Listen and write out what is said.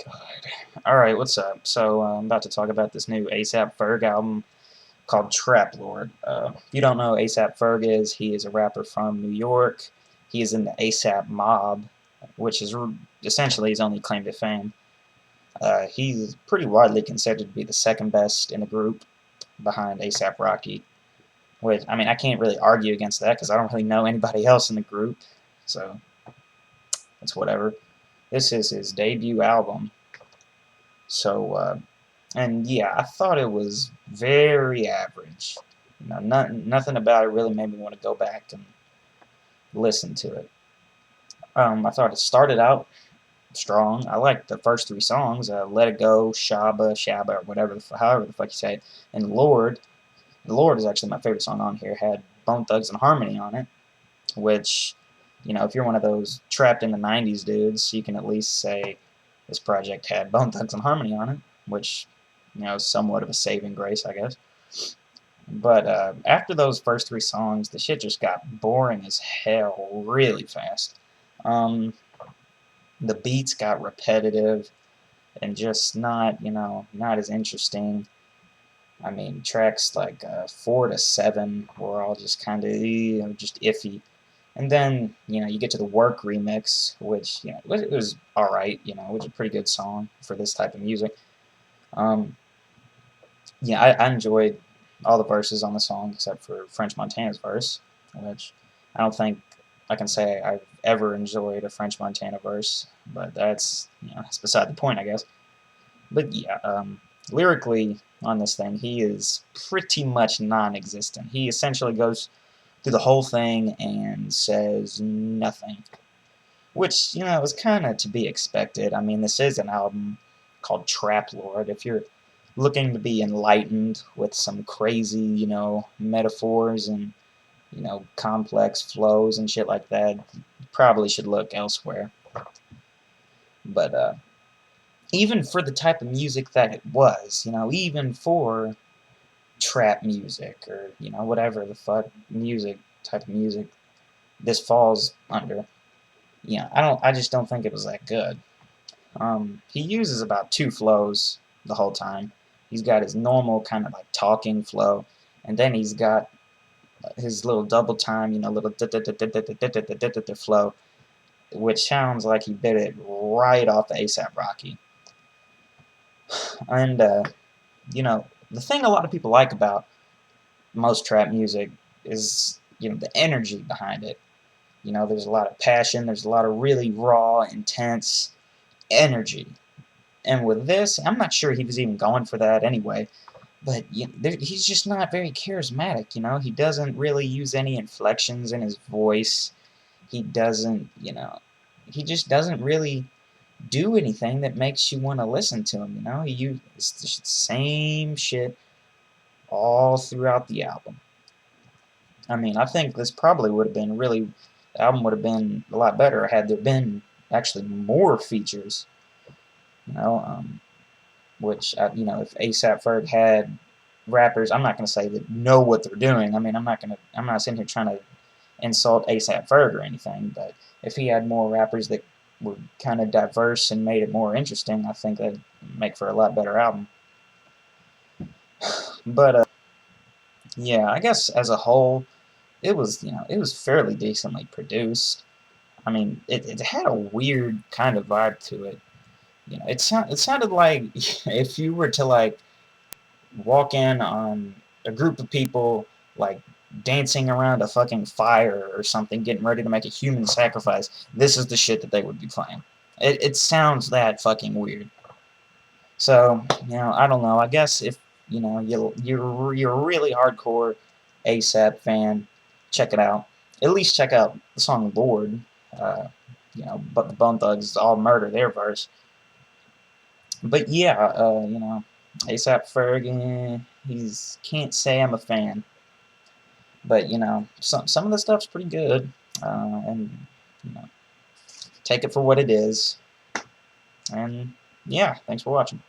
God. Alright, what's up? So, I'm about to talk about this new ASAP Ferg album called Trap Lord. If you don't know who ASAP Ferg is, he is a rapper from New York. He is in the ASAP mob, which is essentially his only claim to fame. He's pretty widely considered to be the second best in the group behind ASAP Rocky. Which, I mean, I can't really argue against that because I don't really know anybody else in the group. So, it's whatever. This is his debut album. So, and yeah, I thought it was very average. Nothing about it really made me want to go back and listen to it. I thought it started out strong. I liked the first three songs, "Let It Go," Shabba, or whatever, however the fuck you say it, and "Lord." "Lord" is actually my favorite song on here. It had Bone Thugs and Harmony on it, which, if you're one of those trapped in the '90s dudes, you can at least say this project had Bone Thugs and Harmony on it, which, is somewhat of a saving grace, I guess. But after those first three songs, the shit just got boring as hell really fast. Um, the beats got repetitive and just not as interesting. I mean, tracks like 4 to 7 were all just kind of just iffy. And then you get to the Work remix, which it was all right. Which is a pretty good song for this type of music. Um, yeah, I enjoyed all the verses on the song except for French Montana's verse, which I don't think I can say I've ever enjoyed a French Montana verse, but that's beside the point, I guess. But yeah, lyrically on this thing, he is pretty much non-existent. He essentially goes through the whole thing and says nothing, which is kind of to be expected. I mean, this is an album called Trap Lord. If you're looking to be enlightened with some crazy, metaphors and, complex flows and shit like that, you probably should look elsewhere. But even for the type of music that it was, even for trap music or, whatever the fuck type of music this falls under, I just don't think it was that good. He uses about two flows the whole time. He's got his normal kind of like talking flow, and then he's got his little double time, little flow, which sounds like he bit it right off of A$AP Rocky. And the thing a lot of people like about most trap music is the energy behind it. There's a lot of passion. There's a lot of really raw, intense energy. And with this, I'm not sure he was even going for that anyway. But he's just not very charismatic. He doesn't really use any inflections in his voice. He doesn't, he just doesn't really do anything that makes you want to listen to him. He uses the same shit all throughout the album. I mean, I think this probably would have been the album would have been a lot better had there been actually more features. You know, um, which if A$AP Ferg had rappers, I'm not going to say that know what they're doing. I mean, I'm not sitting here trying to insult A$AP Ferg or anything, but if he had more rappers that were kind of diverse and made it more interesting, I think that'd make for a lot better album. But yeah, I guess as a whole, it was fairly decently produced. I mean, it had a weird kind of vibe to it. It sounded like if you were to like walk in on a group of people like dancing around a fucking fire or something, getting ready to make a human sacrifice. This is the shit that they would be playing. It sounds that fucking weird. So I don't know. I guess if you're a really hardcore A$AP fan, check it out. At least check out the song "Lord." But the Bone Thugs all murder their verse. But yeah, A$AP Ferg, he's can't say I'm a fan, but some of the stuff's pretty good, and you know take it for what it is. And yeah, thanks for watching.